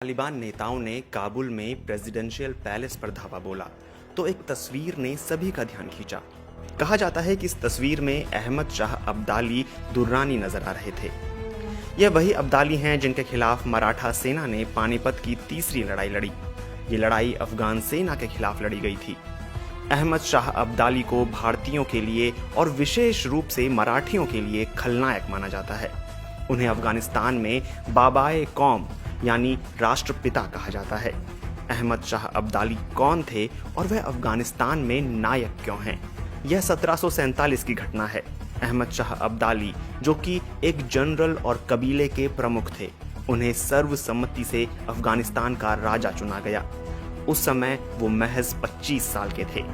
तालिबान नेताओं ने काबुल में प्रेसिडेंशियल पैलेस पर धावा बोला तो एक तस्वीर ने सभी का ध्यान खींचा। कहा जाता है कि इस तस्वीर में अहमद शाह अब्दाली दुर्रानी नजर आ रहे थे। यह वही अब्दाली हैं जिनके खिलाफ मराठा सेना ने पानीपत की तीसरी लड़ाई लड़ी। ये लड़ाई अफगान सेना के खिलाफ लड़ी गई थी। अहमद शाह अब्दाली को भारतीयों के लिए और विशेष रूप से मराठियों के लिए खलनायक माना जाता है। उन्हें अफगानिस्तान में बाबाए कौम यानी राष्ट्रपिता कहा जाता है। अहमद शाह अब्दाली कौन थे और वह अफगानिस्तान में नायक क्यों हैं? यह 1747 की घटना है। अहमद शाह अब्दाली, जो कि एक जनरल और कबीले के प्रमुख थे, उन्हें सर्वसम्मति से अफगानिस्तान का राजा चुना गया। उस समय वो महज 25 साल के थे।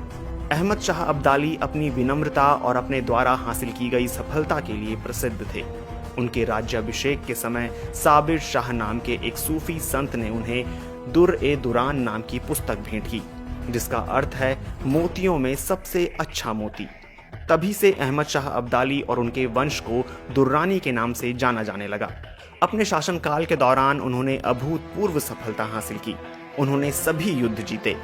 अहमद शाह अब्दाली अपनी विनम्रता और अपने द्वारा हासिल की गई सफलता के लिए प्रसिद्ध थे। उनके राज्याभिषेक के समय साबिर शाह नाम के एक सूफी संत ने उन्हें दुर-ए-दुरान नाम की पुस्तक भेंट की, जिसका अर्थ है मोतियों में सबसे अच्छा मोती। तभी से अहमद शाह अब्दाली और उनके वंश को दुर्रानी के नाम से जाना जाने लगा। अपने शासनकाल के दौरान उन्होंने अभूतपूर्व सफलता हासिल की। उन्होंने सभी युद्ध जीते।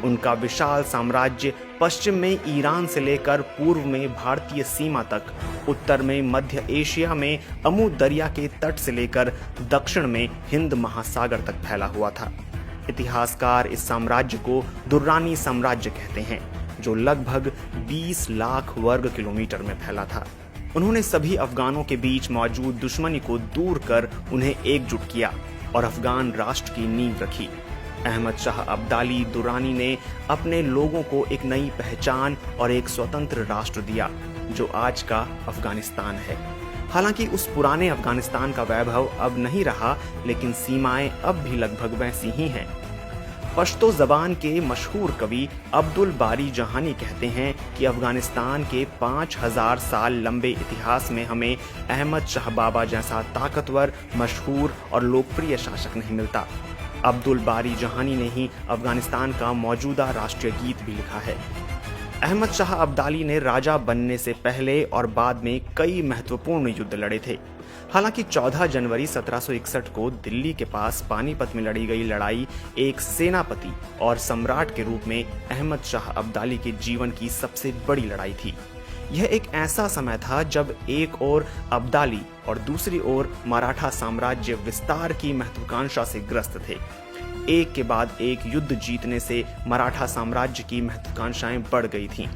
उनका विशाल साम्राज्य पश्चिम में ईरान से लेकर पूर्व में भारतीय सीमा तक, उत्तर में मध्य एशिया में अमू दरिया के तट से लेकर दक्षिण में हिंद महासागर तक फैला हुआ था। इतिहासकार इस साम्राज्य को दुर्रानी साम्राज्य कहते हैं, जो लगभग 20 लाख वर्ग किलोमीटर में फैला था। उन्होंने सभी अफगानों के बीच मौजूद दुश्मनी को दूर कर उन्हें एकजुट किया और अफगान राष्ट्र की नींव रखी। अहमद शाह अब्दाली दुर्रानी ने अपने लोगों को एक नई पहचान और एक स्वतंत्र राष्ट्र दिया, जो आज का अफगानिस्तान है। हालांकि उस पुराने अफगानिस्तान का वैभव अब नहीं रहा, लेकिन सीमाएं अब भी लगभग वैसी ही हैं। पश्तो जबान के मशहूर कवि अब्दुल बारी जहानी कहते हैं कि अफगानिस्तान के 5000 साल लंबे इतिहास में हमें अहमद शाह बाबा जैसा ताकतवर, मशहूर और लोकप्रिय शासक नहीं मिलता। अब्दुल बारी जहानी ने ही अफगानिस्तान का मौजूदा राष्ट्रीय गीत भी लिखा है। अहमद शाह अब्दाली ने राजा बनने से पहले और बाद में कई महत्वपूर्ण युद्ध लड़े थे। हालांकि 14 जनवरी 1761 को दिल्ली के पास पानीपत में लड़ी गई लड़ाई एक सेनापति और सम्राट के रूप में अहमद शाह अब्दाली के जीवन की सबसे बड़ी लड़ाई थी। यह एक ऐसा समय था जब एक ओर अब्दाली और दूसरी ओर मराठा साम्राज्य विस्तार की महत्वाकांक्षा से ग्रस्त थे। एक के बाद एक युद्ध जीतने से मराठा साम्राज्य की महत्वाकांक्षाएं बढ़ गई थीं।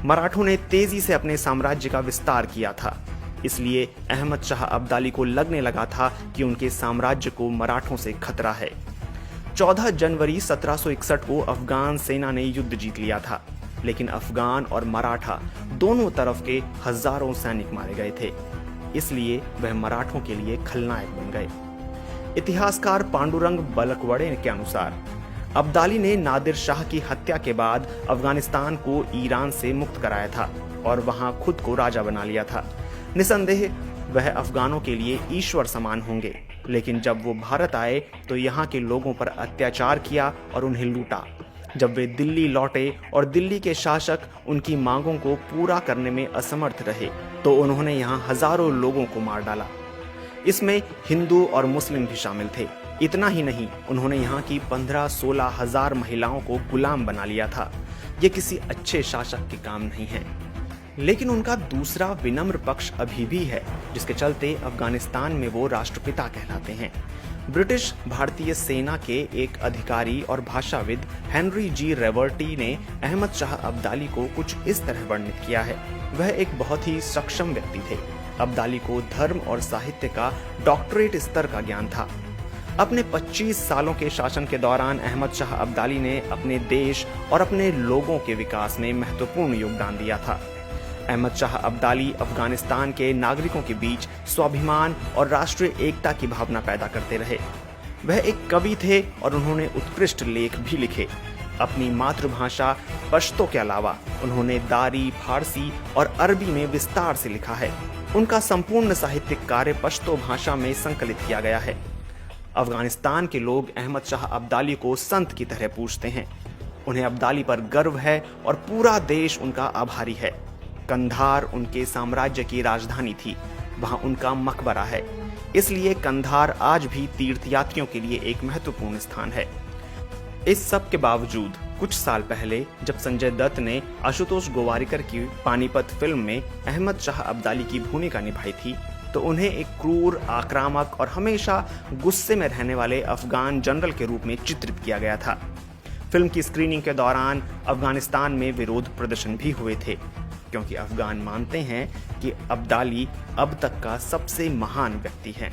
मराठों ने तेजी से अपने साम्राज्य का विस्तार किया था, इसलिए अहमद शाह अब्दाली को लगने लगा था कि उनके साम्राज्य को मराठों से खतरा है। 14 जनवरी 1761 को अफगान सेना ने युद्ध जीत लिया था, लेकिन अफगान और मराठा दोनों तरफ के हजारों सैनिक मारे गए थे, इसलिए वह मराठों के लिए खलनायक बन गए। इतिहासकार पांडुरंग बलकवड़े के अनुसार अब्दाली ने नादिर शाह की हत्या के बाद अफगानिस्तान को ईरान से मुक्त कराया था और वहां खुद को राजा बना लिया था। निसंदेह वह अफगानों के लिए ईश्वर समान होंगे, लेकिन जब वो भारत आए तो यहाँ के लोगों पर अत्याचार किया और उन्हें लूटा। जब वे दिल्ली लौटे और दिल्ली के शासक उनकी मांगों को पूरा करने में असमर्थ रहे, तो उन्होंने यहाँ हजारों लोगों को मार डाला। इसमें हिंदू और मुस्लिम भी शामिल थे। इतना ही नहीं, उन्होंने यहाँ की 15-16 हजार महिलाओं को गुलाम बना लिया था। ये किसी अच्छे शासक के काम नहीं है। लेकिन उनका दूसरा विनम्र पक्ष अभी भी है, जिसके चलते अफगानिस्तान में वो राष्ट्रपिता कहलाते हैं। ब्रिटिश भारतीय सेना के एक अधिकारी और भाषाविद हेनरी जी रेवर्टी ने अहमद शाह अब्दाली को कुछ इस तरह वर्णित किया है। वह एक बहुत ही सक्षम व्यक्ति थे। अब्दाली को धर्म और साहित्य का डॉक्टरेट स्तर का ज्ञान था। अपने 25 सालों के शासन के दौरान अहमद शाह अब्दाली ने अपने देश और अपने लोगों के विकास में महत्वपूर्ण योगदान दिया था। अहमद शाह अब्दाली अफगानिस्तान के नागरिकों के बीच स्वाभिमान और राष्ट्रीय एकता की भावना पैदा करते रहे। वह एक कवि थे और उन्होंने उत्कृष्ट लेख भी लिखे। अपनी मातृभाषा पश्तो के अलावा उन्होंने दारी, फारसी और अरबी में विस्तार से लिखा है। उनका संपूर्ण साहित्यिक कार्य पश्तो भाषा में संकलित किया गया है। अफगानिस्तान के लोग अहमद शाह अब्दाली को संत की तरह पूजते हैं। उन्हें अब्दाली पर गर्व है और पूरा देश उनका आभारी है। कंधार उनके साम्राज्य की राजधानी थी। वहां उनका मकबरा है। इसलिए कंधार आज भी तीर्थयात्रियों के लिए एक महत्वपूर्ण स्थान है। इस सब के बावजूद कुछ साल पहले जब संजय दत्त ने आशुतोष गोवारिकर की पानीपत फिल्म में अहमद शाह अब्दाली की भूमिका निभाई थी, तो उन्हें एक क्रूर, आक्रामक और हमेशा गुस्से में रहने वाले अफगान जनरल के रूप में चित्रित किया गया था। फिल्म की स्क्रीनिंग के दौरान अफगानिस्तान में विरोध प्रदर्शन भी हुए थे, क्योंकि अफगान मानते हैं कि अब्दाली अब तक का सबसे महान व्यक्ति है।